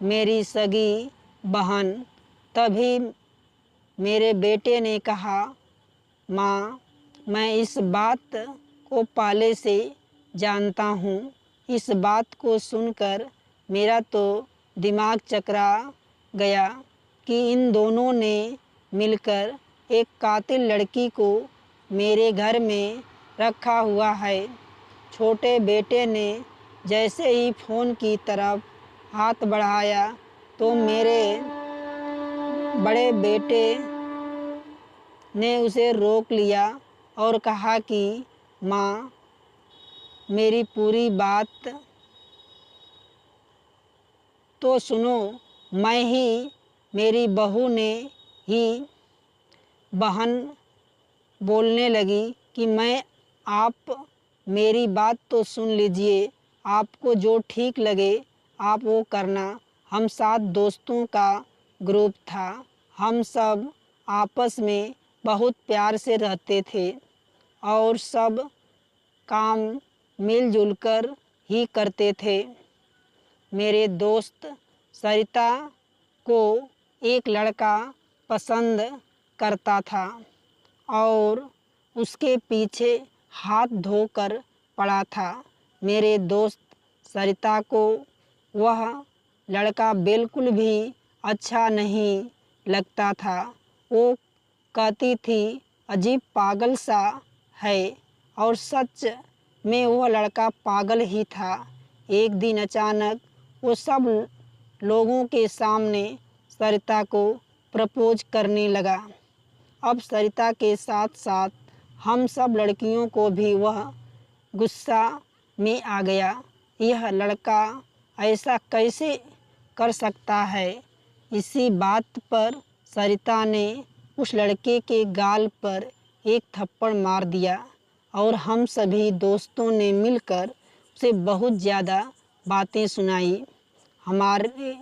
मेरी सगी बहन। तभी मेरे बेटे ने कहा, माँ, मैं इस बात को पहले से जानता हूँ। इस बात को सुनकर मेरा तो दिमाग चकरा गया कि इन दोनों ने मिलकर एक कातिल लड़की को मेरे घर में रखा हुआ है। छोटे बेटे ने जैसे ही फ़ोन की तरफ हाथ बढ़ाया तो मेरे बड़े बेटे ने उसे रोक लिया और कहा कि माँ, मेरी पूरी बात तो सुनो। मेरी बहू ने ही बहन बोलने लगी कि आप मेरी बात तो सुन लीजिए। आपको जो ठीक लगे आप वो करना। हम 7 दोस्तों का ग्रुप था। हम सब आपस में बहुत प्यार से रहते थे और सब काम मिलजुल कर ही करते थे। मेरे दोस्त सरिता को एक लड़का पसंद करता था और उसके पीछे हाथ धोकर पड़ा था। मेरे दोस्त सरिता को वह लड़का बिल्कुल भी अच्छा नहीं लगता था। वो कहती थी, अजीब पागल सा है, और सच में वह लड़का पागल ही था। एक दिन अचानक वो सब लोगों के सामने सरिता को प्रपोज करने लगा। अब सरिता के साथ साथ हम सब लड़कियों को भी वह गुस्सा में आ गया। यह लड़का ऐसा कैसे कर सकता है? इसी बात पर सरिता ने उस लड़के के गाल पर एक थप्पड़ मार दिया और हम सभी दोस्तों ने मिलकर उसे बहुत ज़्यादा बातें सुनाई। हमारे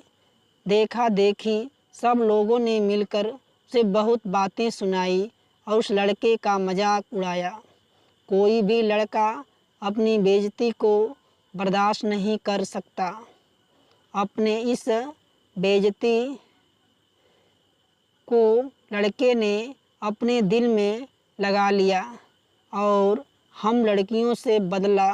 देखा देखी सब लोगों ने मिलकर उसे बहुत बातें सुनाई और उस लड़के का मजाक उड़ाया। कोई भी लड़का अपनी बेइज्जती को बर्दाश्त नहीं कर सकता। अपने इस बेइज्जती को लड़के ने अपने दिल में लगा लिया और हम लड़कियों से बदला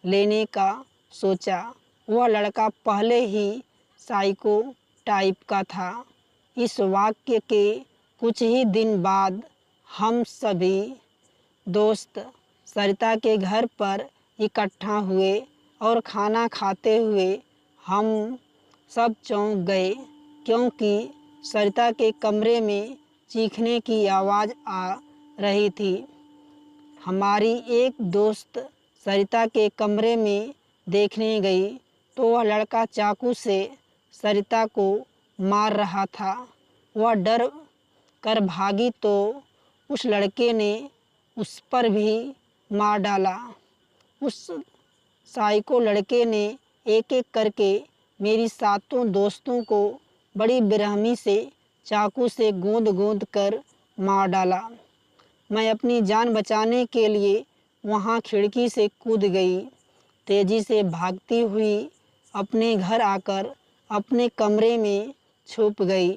लेने का सोचा। वह लड़का पहले ही साइको टाइप का था। इस वाक्य के कुछ ही दिन बाद हम सभी दोस्त सरिता के घर पर इकट्ठा हुए और खाना खाते हुए हम सब चौंक गए, क्योंकि सरिता के कमरे में चीखने की आवाज़ आ रही थी। हमारी एक दोस्त सरिता के कमरे में देखने गई तो वह लड़का चाकू से सरिता को मार रहा था। वह डर कर भागी तो उस लड़के ने उस पर भी मार डाला। उस साइको लड़के ने एक एक करके मेरी सातों दोस्तों को बड़ी बेरहमी से चाकू से गोंद गोंद कर मार डाला। मैं अपनी जान बचाने के लिए वहाँ खिड़की से कूद गई। तेज़ी से भागती हुई अपने घर आकर अपने कमरे में छुप गई।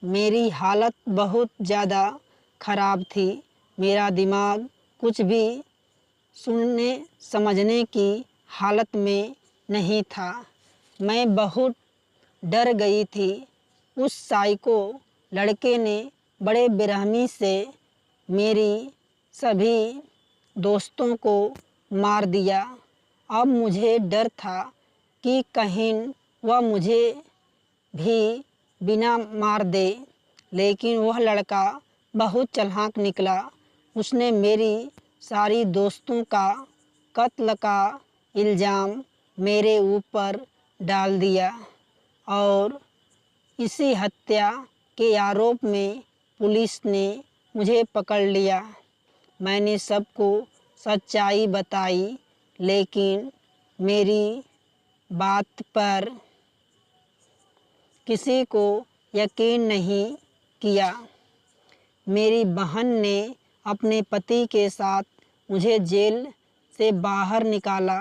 मेरी हालत बहुत ज़्यादा ख़राब थी। मेरा दिमाग कुछ भी सुनने समझने की हालत में नहीं था। मैं बहुत डर गई थी। उस साइको लड़के ने बड़े बेरहमी से मेरी सभी दोस्तों को मार दिया। अब मुझे डर था कि कहीं वह मुझे भी बिना मार दे, लेकिन वह लड़का बहुत चालाक निकला। उसने मेरी सारी दोस्तों का कत्ल का इल्ज़ाम मेरे ऊपर डाल दिया और इसी हत्या के आरोप में पुलिस ने मुझे पकड़ लिया। मैंने सबको सच्चाई बताई, लेकिन मेरी बात पर किसी को यकीन नहीं किया। मेरी बहन ने अपने पति के साथ मुझे जेल से बाहर निकाला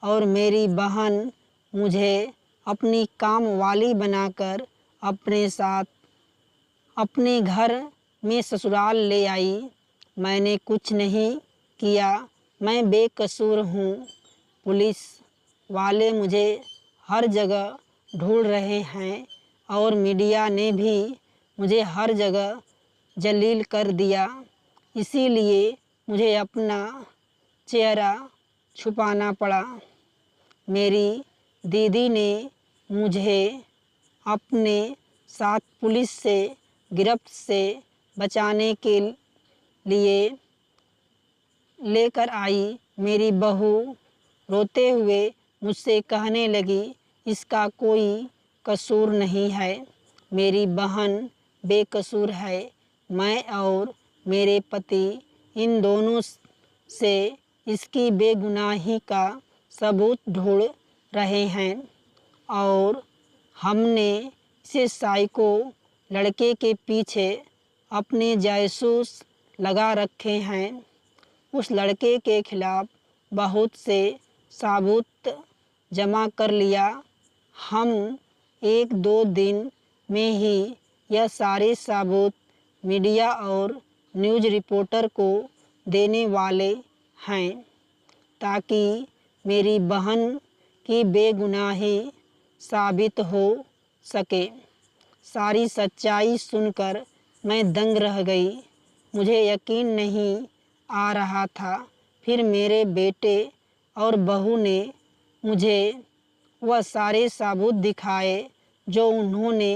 और मेरी बहन मुझे अपनी काम वाली बनाकर अपने साथ अपने घर में ससुराल ले आई। मैंने कुछ नहीं किया, मैं बेकसूर हूँ। पुलिस वाले मुझे हर जगह ढूंढ रहे हैं और मीडिया ने भी मुझे हर जगह जलील कर दिया। इसीलिए मुझे अपना चेहरा छुपाना पड़ा। मेरी दीदी ने मुझे अपने साथ पुलिस से गिरफ्त से बचाने के लिए लेकर आई। मेरी बहू रोते हुए मुझसे कहने लगी, इसका कोई कसूर नहीं है, मेरी बहन बेकसूर है। मैं और मेरे पति इन दोनों से इसकी बेगुनाही का सबूत ढूंढ रहे हैं और हमने इसे साइको लड़के के पीछे अपने जासूस लगा रखे हैं। उस लड़के के खिलाफ बहुत से सबूत जमा कर लिया। हम 1-2 दिन में ही यह सारे सबूत मीडिया और न्यूज़ रिपोर्टर को देने वाले हैं, ताकि मेरी बहन की बेगुनाही साबित हो सके। सारी सच्चाई सुनकर मैं दंग रह गई। मुझे यकीन नहीं आ रहा था। फिर मेरे बेटे और बहू ने मुझे वह सारे सबूत दिखाए जो उन्होंने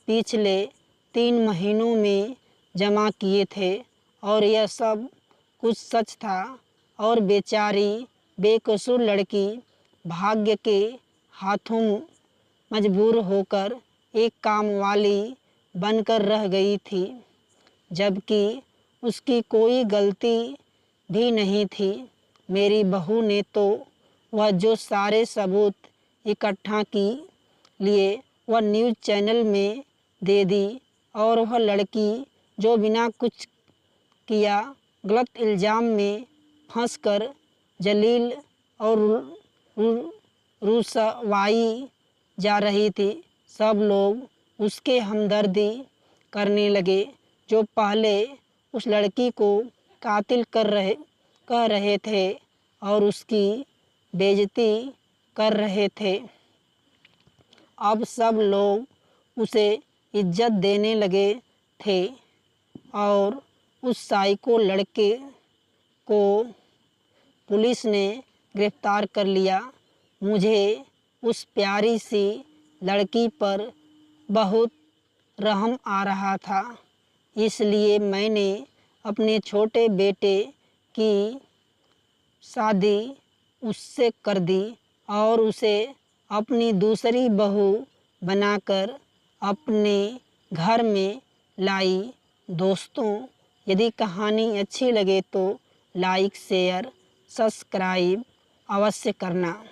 पिछले 3 महीनों में जमा किए थे, और यह सब कुछ सच था। और बेचारी बेकसूर लड़की भाग्य के हाथों मजबूर होकर एक काम वाली बनकर रह गई थी, जबकि उसकी कोई गलती भी नहीं थी। मेरी बहू ने तो वह जो सारे सबूत इकट्ठा की लिए वह न्यूज़ चैनल में दे दी, और वह लड़की जो बिना कुछ किया गलत इल्ज़ाम में फंसकर जलील और रुसवाई जा रही थी, सब लोग उसके हमदर्दी करने लगे, जो पहले उस लड़की को कातिल कह रहे थे और उसकी बेइज्जती कर रहे थे। अब सब लोग उसे इज्जत देने लगे थे और उस साइको लड़के को पुलिस ने गिरफ्तार कर लिया। मुझे उस प्यारी सी लड़की पर बहुत रहम आ रहा था, इसलिए मैंने अपने छोटे बेटे की शादी उससे कर दी और उसे अपनी दूसरी बहू बनाकर अपने घर में लाई। दोस्तों, यदि कहानी अच्छी लगे तो लाइक, शेयर, सब्सक्राइब अवश्य करना।